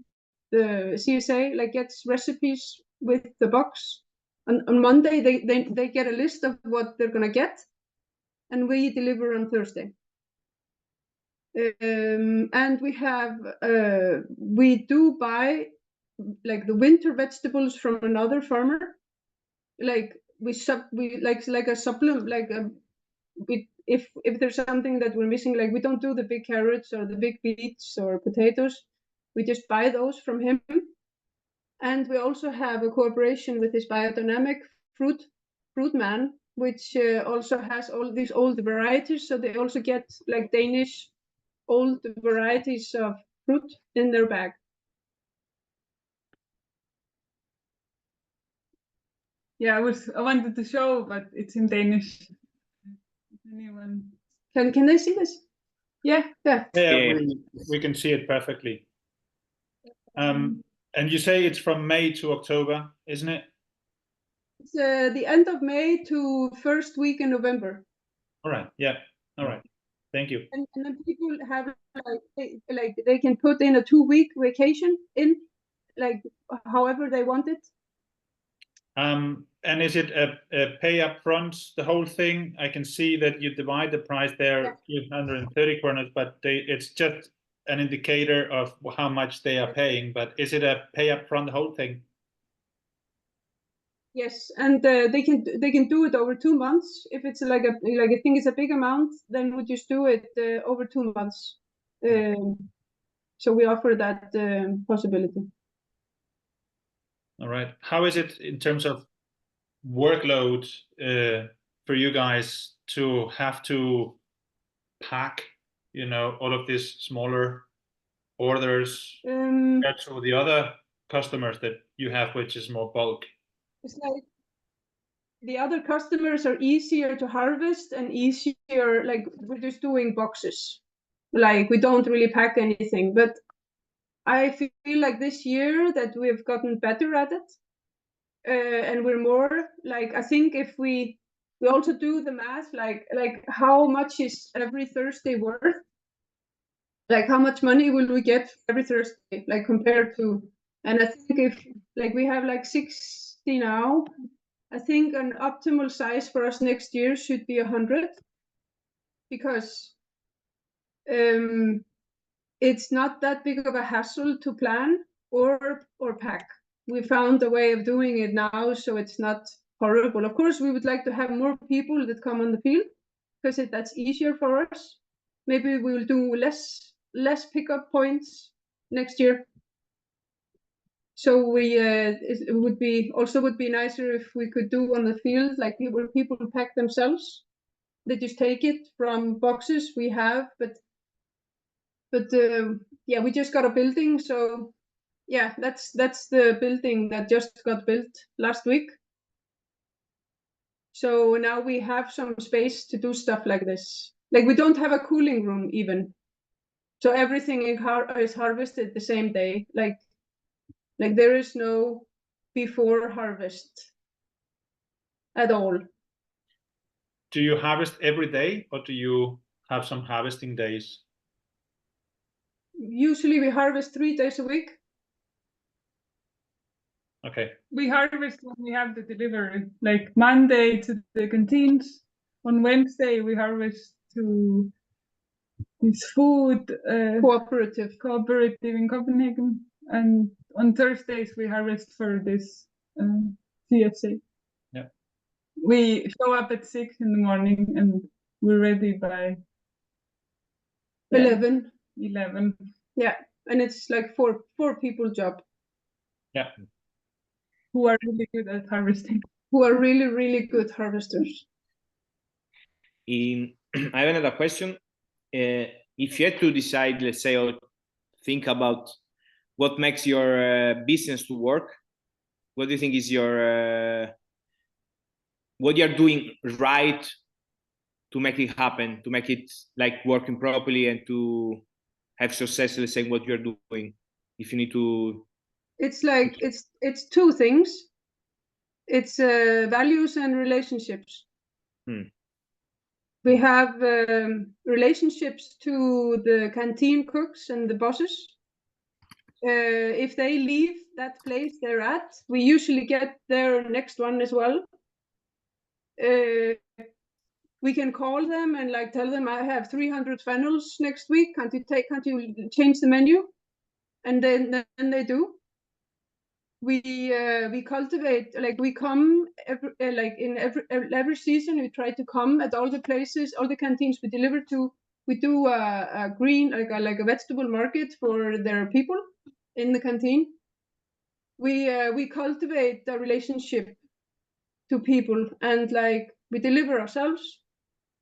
CSA like gets recipes with the box. On Monday they get a list of what they're gonna get, and we deliver on Thursday. And we do buy like the winter vegetables from another farmer. Like we like a supplement, if there's something that we're missing, like we don't do the big carrots or the big beets or potatoes, we just buy those from him. And we also have a cooperation with this biodynamic fruit man, which also has all these old varieties. So they also get like Danish old varieties of fruit in their bag. Yeah, I wanted to show, but it's in Danish. Anyone? Can they see this? Yeah. Yeah, Yeah. we can see it perfectly. And you say it's from May to October, isn't it? It's the end of May to first week in November. All right. Yeah. All right. Thank you. And then people have like they can put in a 2-week vacation in, like however they want it. And is it a pay up front, the whole thing? I can see that you divide the price there, 230 kroners, but it's just an indicator of how much they are paying. But is it a pay up front, the whole thing? Yes, and they can do it over 2 months. If it's like I think it's a big amount, then we just do it over 2 months. So we offer that possibility. All right. How is it in terms of workload for you guys to have to pack, all of these smaller orders compared to the other customers that you have, which is more bulk? It's like the other customers are easier to harvest and easier, like we're just doing boxes. Like we don't really pack anything, but I feel like this year that we've gotten better at it. And we're more like, I think if we also do the math, like how much is every Thursday worth? Like how much money will we get every Thursday, like compared to, and I think if like we have like 60 now, I think an optimal size for us next year should be 100, because it's not that big of a hassle to plan or pack. We found a way of doing it now, so it's not horrible. Of course, we would like to have more people that come on the field, because that's easier for us. Maybe we will do less pickup points next year. So it would be nicer if we could do on the field, like where people pack themselves. They just take it from boxes we have, but yeah, we just got a building, so yeah, that's the building that just got built last week. So now we have some space to do stuff like this. Like we don't have a cooling room even, so everything is harvested the same day. Like there is no before harvest at all. Do you harvest every day, or do you have some harvesting days? Usually we harvest 3 days a week. Okay. We harvest when we have the delivery, like Monday to the canteens. On Wednesday we harvest to this food cooperative in Copenhagen, and on Thursdays we harvest for this CFC. Yeah. We show up at 6 in the morning and we're ready by 11. Yeah, and it's like four people job. Yeah. Who are really good at harvesting. Who are really, really good harvesters. I have another question. If you had to decide, let's say, or think about what makes your business to work, what do you think is your what you're doing right to make it happen, to make it like working properly and to have success, let's say, what you're doing? If you need to, it's like it's 2 things. It's values and relationships. We have relationships to the canteen cooks and the bosses. If they leave that place they're at, we usually get their next one as well. We can call them and like tell them, I have 300 fennels next week. Can't you change the menu? And then they do. we cultivate, like we come every season. We try to come at all the places, all the canteens we deliver to. We do a green, like a vegetable market for their people in the canteen. We cultivate the relationship to people, and like we deliver ourselves,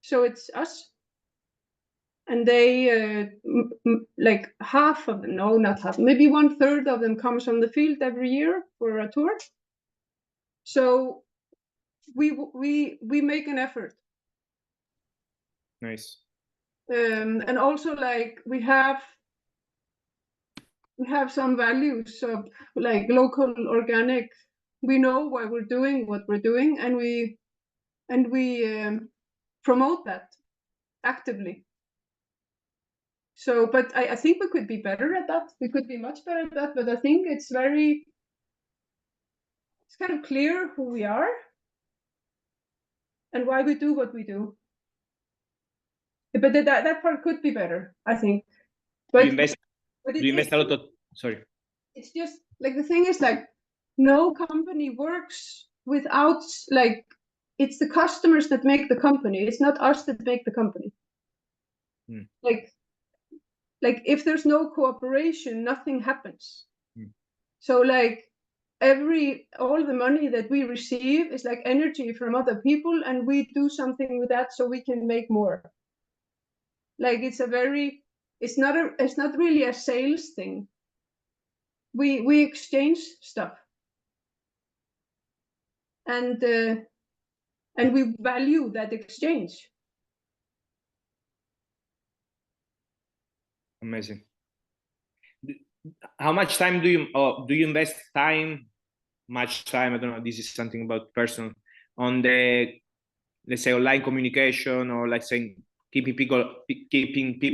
so it's us. And they like half of them, no, not half, maybe 1/3 of them comes on the field every year for a tour. So we make an effort. Nice. And also like we have some values of like local, organic. We know why we're doing what we're doing, and we promote that actively. So, but I think we could be better at that. We could be much better at that, but I think it's kind of clear who we are and why we do what we do. But that part could be better, I think. But Do you invest a lot of, sorry. It's just like, the thing is like, no company works without, like, it's the customers that make the company. It's not us that make the company. Like if there's no cooperation, nothing happens. So like all the money that we receive is like energy from other people, and we do something with that so we can make more. Like it's not really a sales thing. We exchange stuff, and we value that exchange. Amazing. How much time do you invest much time, I don't know, this is something about personal, on the, let's say, online communication, or like saying keeping people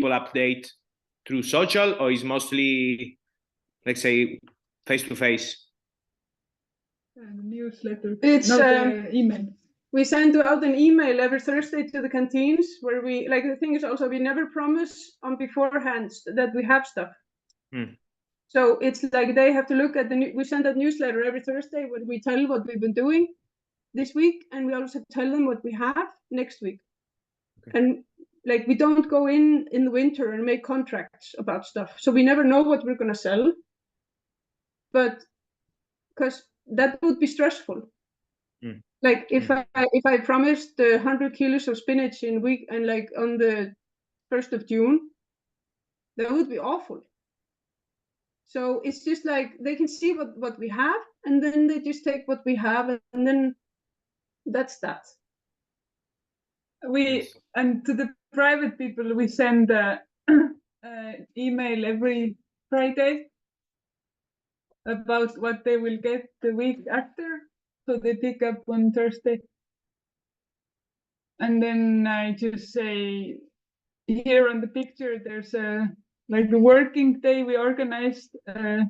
update through social, or is mostly, let's say, face to face? Newsletter. It's email. We send out an email every Thursday to the canteens, where we, like, the thing is also, we never promise on beforehand that we have stuff. So it's like they have to look at we send that newsletter every Thursday where we tell what we've been doing this week, and we also tell them what we have next week. Okay. And like, we don't go in the winter and make contracts about stuff, so we never know what we're gonna sell. But because that would be stressful. Like if I promised 100 kilos of spinach in week, and like on the 1st of June, that would be awful. So it's just like they can see what we have, and then they just take what we have, and then that's that. And to the private people, we send email every Friday about what they will get the week after, so they pick up on Thursday. And then I just say, here on the picture, there's a working day we organized to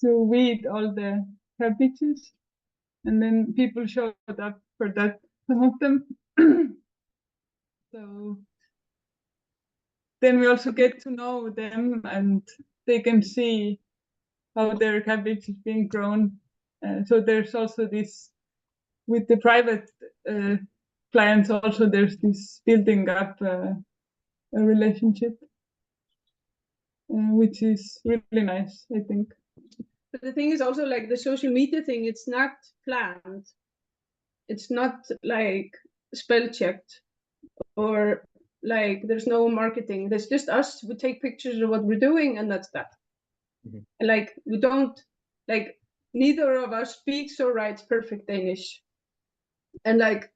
weed all the cabbages, and then people showed up for that, some of them. So then we also get to know them, and they can see how their cabbage is being grown. So there's also this, with the private clients also, there's this building up a relationship, which is really nice, I think. But the thing is also, like, the social media thing, it's not planned. It's not like spell checked, or like there's no marketing. There's just us. We take pictures of what we're doing, and that's that. And like, we don't, like, neither of us speaks or writes perfect Danish. And like,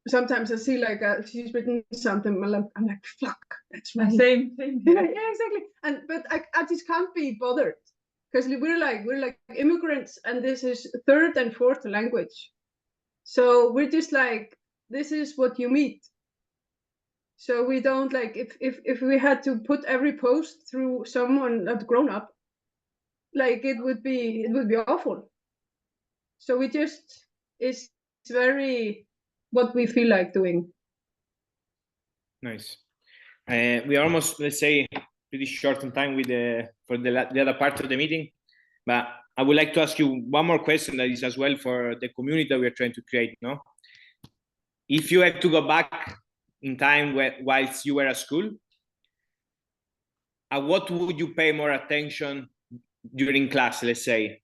sometimes I see like she's written something, I'm like, fuck, that's my same. Yeah, exactly. But I just can't be bothered, because we're like immigrants, and this is 3rd and 4th language. So we're just like, this is what you meet. So we don't, like, if we had to put every post through someone that's grown up, like, it would be awful. So we just, it's very what we feel like doing. Nice. We are almost, let's say, pretty short on time with for the other part of the meeting, but I would like to ask you one more question that is as well for the community that we are trying to create. No, if you had to go back in time whilst you were at school, what would you pay more attention during class? Let's say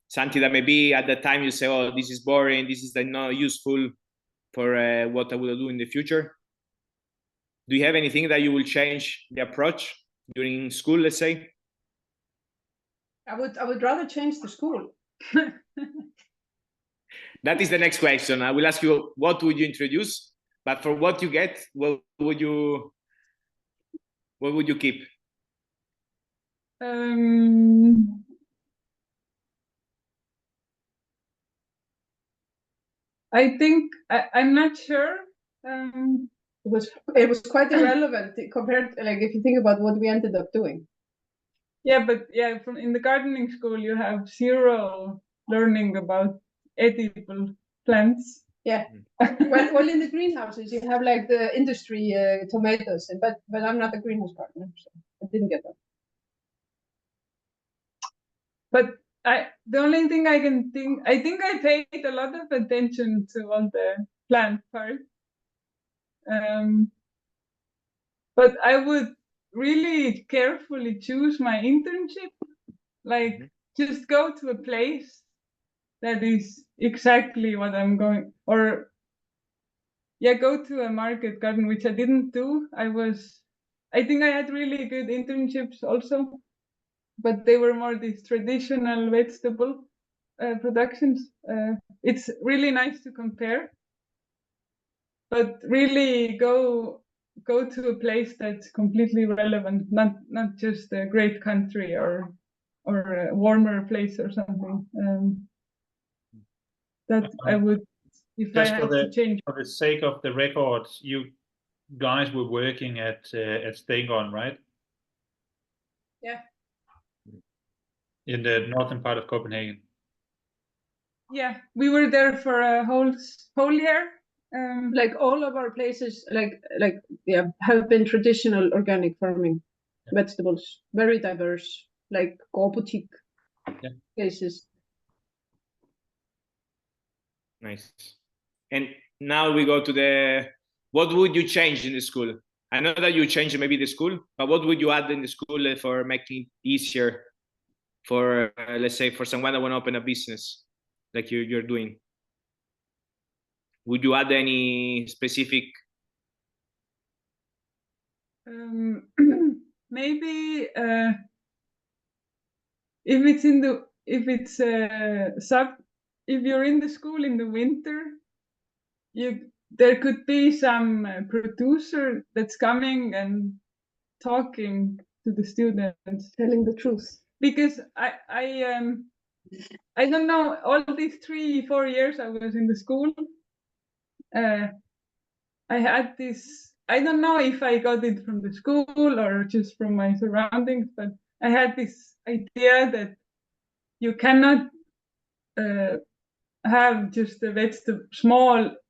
something that maybe at the time you say, "Oh, this is boring. This is not useful for what I will do in the future." Do you have anything that you will change the approach during school? Let's say. I would rather change the school. That is the next question. I will ask you, what would you introduce? But for what you get, what would you keep? I think I'm not sure. It was quite irrelevant compared, like, if you think about what we ended up doing. Yeah, but yeah, from in the gardening school you have zero learning about edible plants. Yeah. well, in the greenhouses you have like the industry tomatoes, but I'm not a greenhouse gardener, so I didn't get that. But the only thing I can think, I think I paid a lot of attention to all the plant part. But I would really carefully choose my internship, like just go to a place that is exactly what I'm going, or yeah, go to a market garden, which I didn't do. I think I had really good internships also, but they were more these traditional vegetable productions. It's really nice to compare, but really go to a place that's completely relevant, not just a great country or a warmer place or something. That I would, if Just I had to change. For the sake of the record, you guys were working at Stengon, right? Yeah. In the northern part of Copenhagen. Yeah, we were there for a whole year. Like all of our places, have been traditional organic farming, vegetables, very diverse, like boutique places. Nice. And now we go to what would you change in the school? I know that you changed maybe the school, but what would you add in the school for making it easier for, let's say, for someone that want to open a business like you're doing? Would you add any specific? Maybe if you're in the school in the winter, there could be some producer that's coming and talking to the students, telling the truth. Because I don't know, all these 3-4 years I was in the school, I had this, I don't know if I got it from the school or just from my surroundings, but I had this idea that you cannot have just a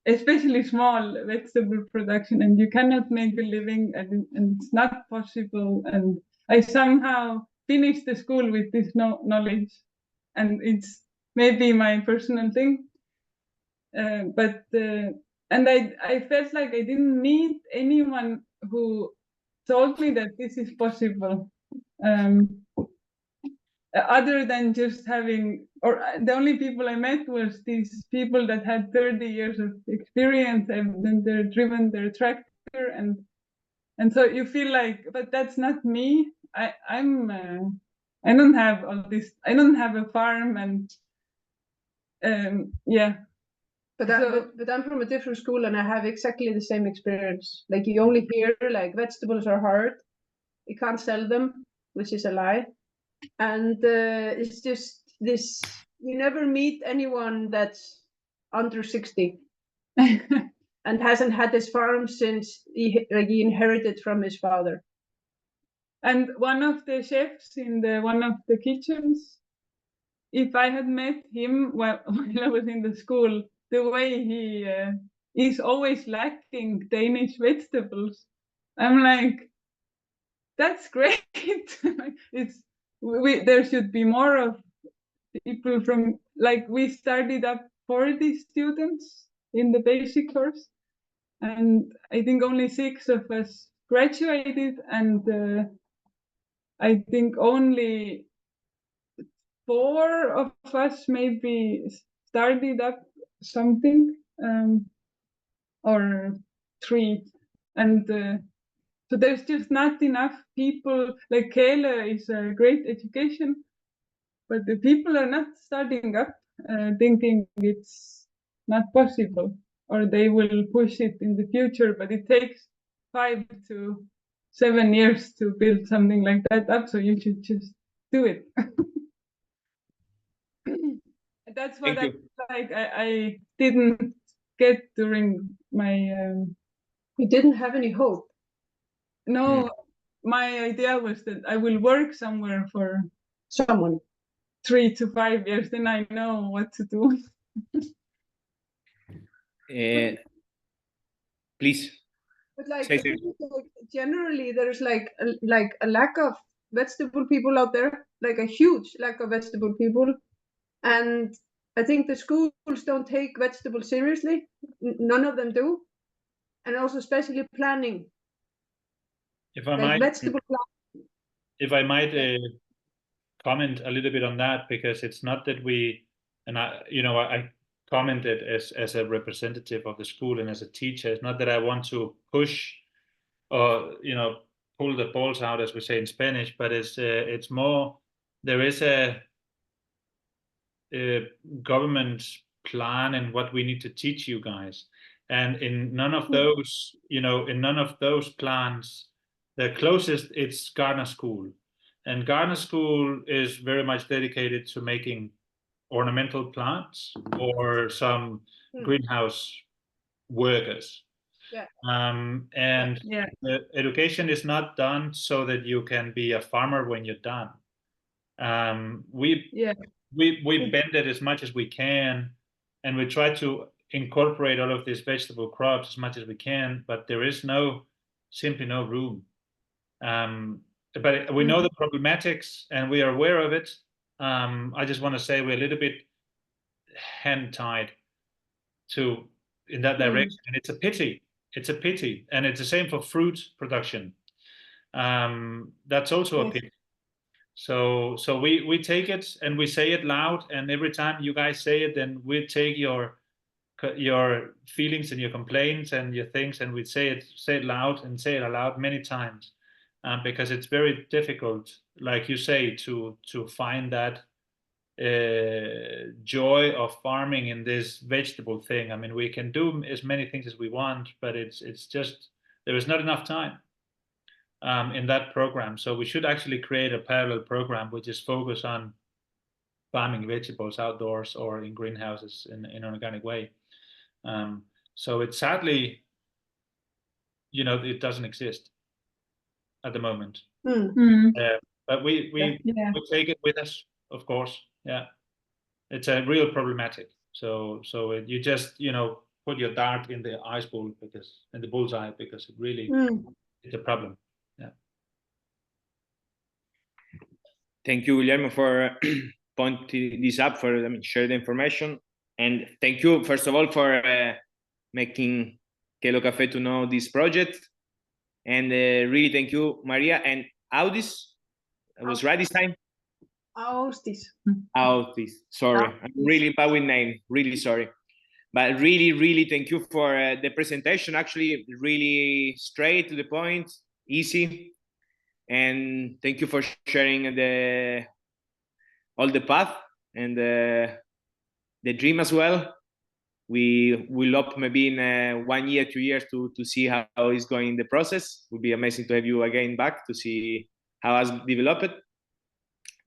especially small vegetable production, and you cannot make a living, and it's not possible. And I somehow finished the school with this knowledge, and it's maybe my personal thing, and I felt like I didn't need anyone who told me that this is possible, other than just having, or the only people I met was these people that had 30 years of experience, and then they're driven their tractor, and so you feel like, but that's not me. I don't have all this. I don't have a farm, and yeah. But I'm from a different school, and I have exactly the same experience. Like, you only hear like vegetables are hard, you can't sell them, which is a lie, and it's just this. You never meet anyone that's under 60 and hasn't had his farm since he inherited from his father. And one of the chefs in one of the kitchens, if I had met him while I was in the school, the way he is always lacking Danish vegetables, I'm like, that's great. There should be more of people from, like, we started up 40 students in the basic course, and I think only 6 of us graduated, and I think only 4 of us maybe started up something, or 3, and so there's just not enough people. Like, Kalø is a great education, but the people are not starting up, thinking it's not possible, or they will push it in the future, but it takes 5 to 7 years to build something like that up, so you should just do it. That's what I didn't get during my You didn't have any hope. no, my idea was that I will work somewhere for Someone. 3 to 5 years, then I know what to do. Please. But like, Say I think, like, generally there's like a lack of vegetable people out there, like a huge lack of vegetable people, and I think the schools don't take vegetables seriously. None of them do, and also especially planning. If I Like might, vegetable planning. if I might comment a little bit on that, because it's not that we, and I commented as a representative of the school and as a teacher. It's not that I want to push or pull the balls out, as we say in Spanish, but it's more, there is a government plan and what we need to teach you guys, and in none of those plans, the closest it's gardener school, and gardener school is very much dedicated to making ornamental plants or some greenhouse workers. Yeah. And the education is not done so that you can be a farmer when you're done. We bend it as much as we can, and we try to incorporate all of these vegetable crops as much as we can, but there is simply no room. But we know the problematics and we are aware of it. I just want to say we're a little bit hand-tied in that direction, and it's a pity. It's a pity, and it's the same for fruit production. That's also a pity. So we take it and we say it loud, and every time you guys say it, then we take your feelings and your complaints and your things, and we say it loud and say it aloud many times, because it's very difficult, like you say, to find that joy of farming in this vegetable thing. I mean, we can do as many things as we want, but it's just there is not enough time in that program. So we should actually create a parallel program which is focused on farming vegetables outdoors or in greenhouses in an organic way. So it's sadly, it doesn't exist at the moment. But we take it with us, of course. Yeah, it's a real problematic. So you just put your dart in the bullseye, because it really it's a problem. Yeah. Thank you, Guillermo, for pointing this up, for share the information, and thank you first of all for making Kalø Café to know this project, and really thank you, Maria and Asdis. I was right this time. Asdis. Sorry, I'm really bad with name. Really sorry, but really thank you for the presentation. Actually, really straight to the point, easy, and thank you for sharing all the path and the dream as well. We will hope maybe in 1 year, 2 years to see how it's going in the process. It would be amazing to have you again back to see how it's developed.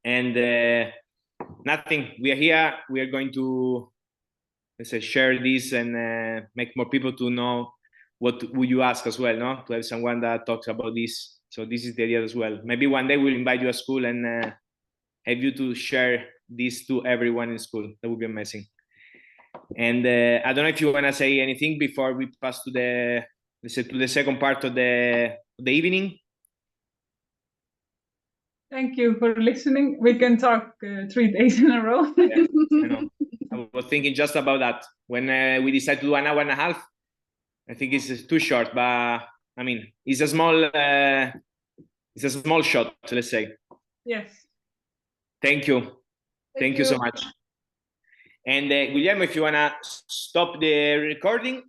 And nothing, we are here. We are going to, let's say, share this and make more people to know what would you ask as well, no? To have someone that talks about this. So this is the idea as well. Maybe one day we'll invite you to school and have you to share this to everyone in school. That would be amazing. And I don't know if you want to say anything before we pass to the second part of the evening. Thank you for listening. We can talk 3 days in a row. Yeah, I know. I was thinking just about that when we decided to do an hour and a half. I think it's too short, but I mean, it's a small shot, let's say. Yes. Thank you. Thank you so much. And Guillermo, if you wanna stop the recording.